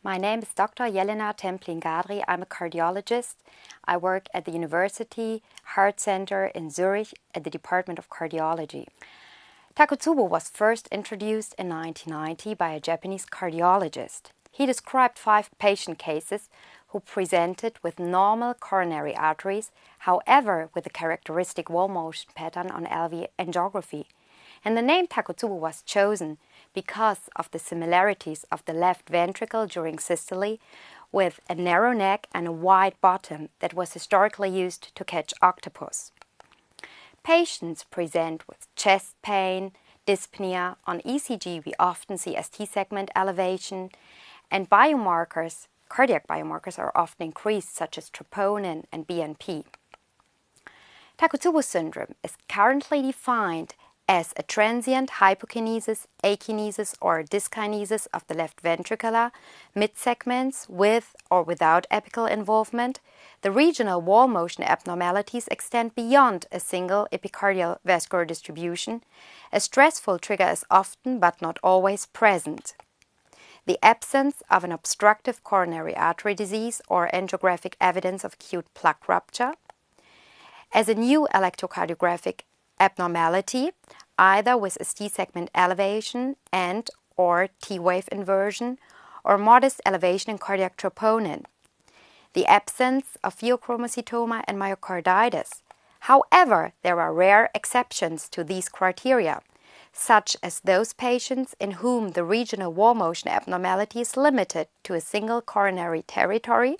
My name is Dr. Jelena Templin-Gadri. I'm a cardiologist. I work at the University Heart Center in Zurich at the Department of Cardiology. Takotsubo was first introduced in 1990 by a Japanese cardiologist. He described 5 patient cases who presented with normal coronary arteries, however with a characteristic wall motion pattern on LV angiography. And the name Takotsubo was chosen because of the similarities of the left ventricle during systole with a narrow neck and a wide bottom that was historically used to catch octopus. Patients present with chest pain, dyspnea. On ECG, we often see ST segment elevation, and biomarkers, cardiac biomarkers, are often increased, such as troponin and BNP. Takotsubo syndrome is currently defined as a transient hypokinesis, akinesis, or dyskinesis of the left ventricular mid-segments with or without apical involvement. The regional wall motion abnormalities extend beyond a single epicardial vascular distribution. A stressful trigger is often but not always present. The absence of an obstructive coronary artery disease or angiographic evidence of acute plaque rupture. As a new electrocardiographic abnormality, either with ST segment elevation and or T-wave inversion or modest elevation in cardiac troponin. The absence of pheochromocytoma and myocarditis. However, there are rare exceptions to these criteria, such as those patients in whom the regional wall motion abnormality is limited to a single coronary territory,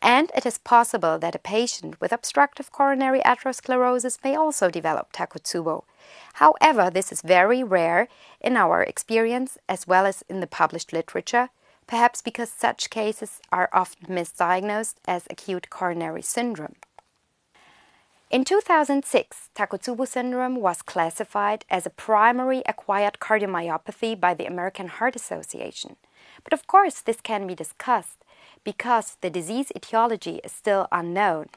and it is possible that a patient with obstructive coronary atherosclerosis may also develop Takotsubo. However, this is very rare in our experience as well as in the published literature, perhaps because such cases are often misdiagnosed as acute coronary syndrome. In 2006, Takotsubo syndrome was classified as a primary acquired cardiomyopathy by the American Heart Association. But of course, this can be discussed because the disease etiology is still unknown.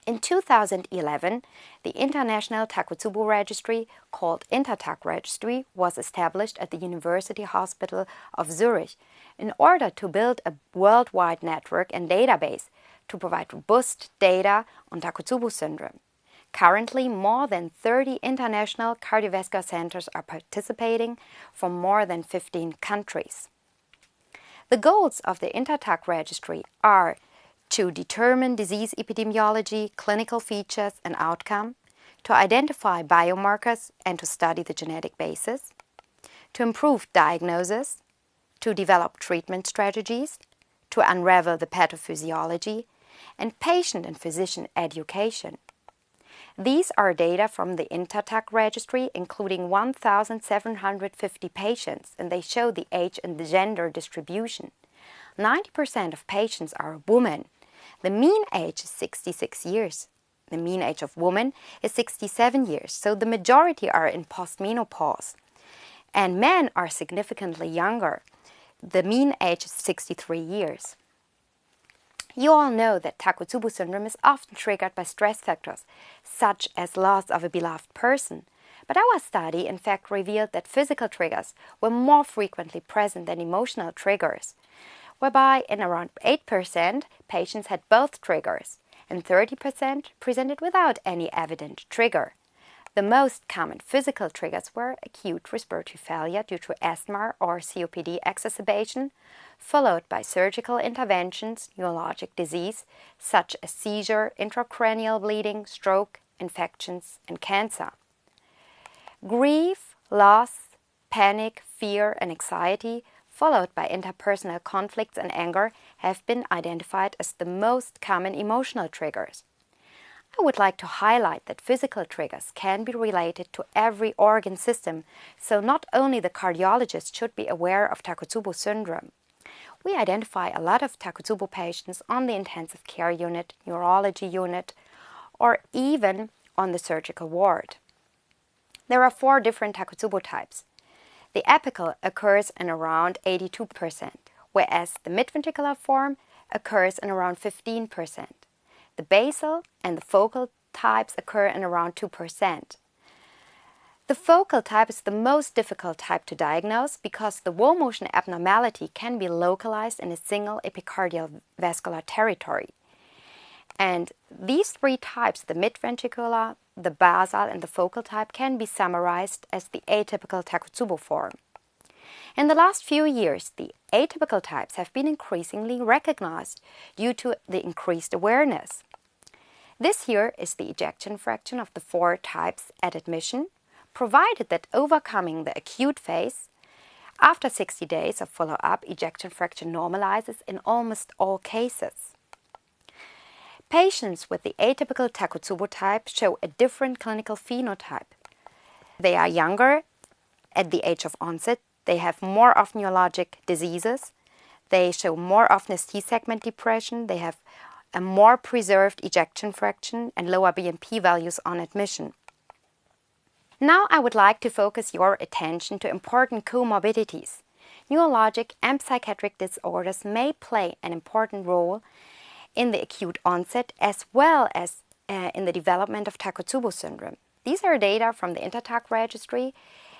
In 2011, the International Takotsubo Registry, called INTERTAK Registry, was established at the University Hospital of Zurich in order to build a worldwide network and database to provide robust data on Takotsubo syndrome. Currently, more than 30 international cardiovascular centers are participating from more than 15 countries. The goals of the INTERTAK Registry are to determine disease epidemiology, clinical features and outcome, to identify biomarkers and to study the genetic basis, to improve diagnosis, to develop treatment strategies, to unravel the pathophysiology, and patient and physician education. These are data from the INTERTAK Registry, including 1,750 patients, and they show the age and the gender distribution. 90% of patients are women. The mean age is 66 years. The mean age of women is 67 years, so the majority are in postmenopause. And men are significantly younger. The mean age is 63 years. You all know that Takotsubo syndrome is often triggered by stress factors, such as loss of a beloved person. But our study, in fact, revealed that physical triggers were more frequently present than emotional triggers, whereby in around 8% patients had both triggers, and 30% presented without any evident trigger. The most common physical triggers were acute respiratory failure due to asthma or COPD exacerbation, followed by surgical interventions, neurologic disease, such as seizure, intracranial bleeding, stroke, infections, and cancer. Grief, loss, panic, fear, and anxiety, followed by interpersonal conflicts and anger, have been identified as the most common emotional triggers. I would like to highlight that physical triggers can be related to every organ system, so not only the cardiologist should be aware of Takotsubo syndrome. We identify a lot of Takotsubo patients on the intensive care unit, neurology unit, or even on the surgical ward. There are 4 different Takotsubo types. The apical occurs in around 82%, whereas the midventricular form occurs in around 15%. The basal and the focal types occur in around 2%. The focal type is the most difficult type to diagnose because the wall motion abnormality can be localized in a single epicardial vascular territory. And these three types, the midventricular, the basal, and the focal type, can be summarized as the atypical Takotsubo form. In the last few years, the atypical types have been increasingly recognized due to the increased awareness. This here is the ejection fraction of the four types at admission, provided that overcoming the acute phase, after 60 days of follow-up, ejection fraction normalizes in almost all cases. Patients with the atypical Takotsubo type show a different clinical phenotype. They are younger at the age of onset, they have more of neurologic diseases, they show more often T-segment depression, they have a more preserved ejection fraction and lower BNP values on admission. Now I would like to focus your attention to important comorbidities. Neurologic and psychiatric disorders may play an important role in the acute onset as well as in the development of Takotsubo syndrome. These are data from the INTERTAC registry.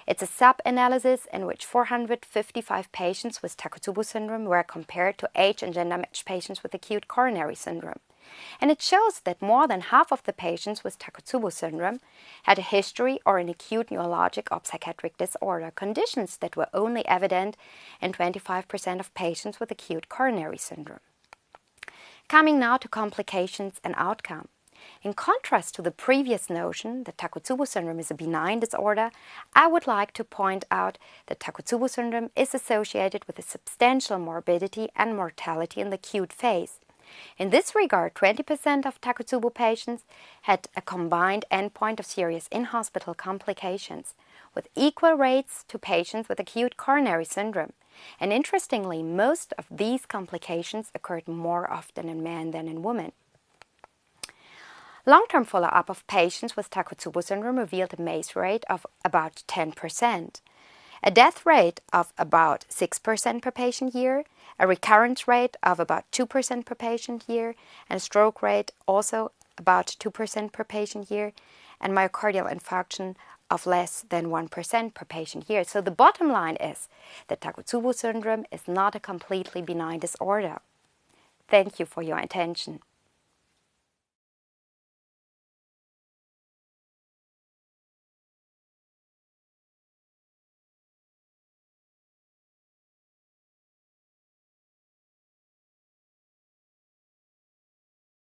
It's a sub-analysis in which 455 patients with Takotsubo syndrome were compared to age and gender-matched patients with acute coronary syndrome. And it shows that more than half of the patients with Takotsubo syndrome had a history or an acute neurologic or psychiatric disorder, conditions that were only evident in 25% of patients with acute coronary syndrome. Coming now to complications and outcome. In contrast to the previous notion that Takotsubo syndrome is a benign disorder, I would like to point out that Takotsubo syndrome is associated with a substantial morbidity and mortality in the acute phase. In this regard, 20% of Takotsubo patients had a combined endpoint of serious in-hospital complications, with equal rates to patients with acute coronary syndrome. And interestingly, most of these complications occurred more often in men than in women. Long-term follow-up of patients with Takotsubo syndrome revealed a MACE rate of about 10%, a death rate of about 6% per patient year, a recurrence rate of about 2% per patient year, and a stroke rate also about 2% per patient year, and myocardial infarction of less than 1% per patient year. So the bottom line is that Takotsubo syndrome is not a completely benign disorder. Thank you for your attention.